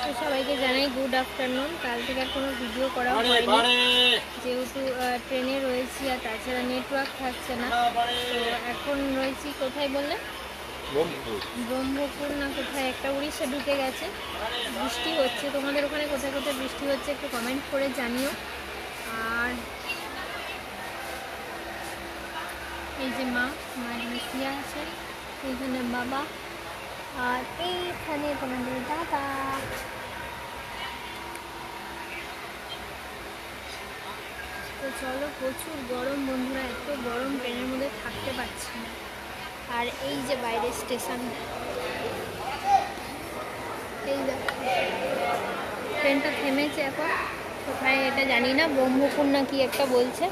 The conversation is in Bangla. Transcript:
তো সবাইকে জানাই গুড আফটারনুন। কাল থেকে আর কোনো ভিডিও করা হয়নি যেহেতু ট্রেনে রয়েছি, আর তাছাড়া নেটওয়ার্ক থাকছে না। তো এখন রয়েছি কোথায় বললে? ব্রহ্মপুর না কোথায় একটা, উড়িষ্যা ঢুকে গেছে। বৃষ্টি হচ্ছে, তোমাদের ওখানে কোথায় কোথায় বৃষ্টি হচ্ছে একটু কমেন্ট করে জানিও। আর এই যে মা শুয়ে আছে, এইখানে বাবা, আর এইখানে তোমাদের দাদা। তো চলো, প্রচুর গরম বন্ধুরা, এত গরম ট্রেনের মধ্যে থাকতে পারছি না। আর এই যে বাইরে স্টেশন, এই দেখো ট্রেনটা থেমেছে এখন, কোথায় এটা জানি না, ব্রহ্মপুর না কি একটা বলছে।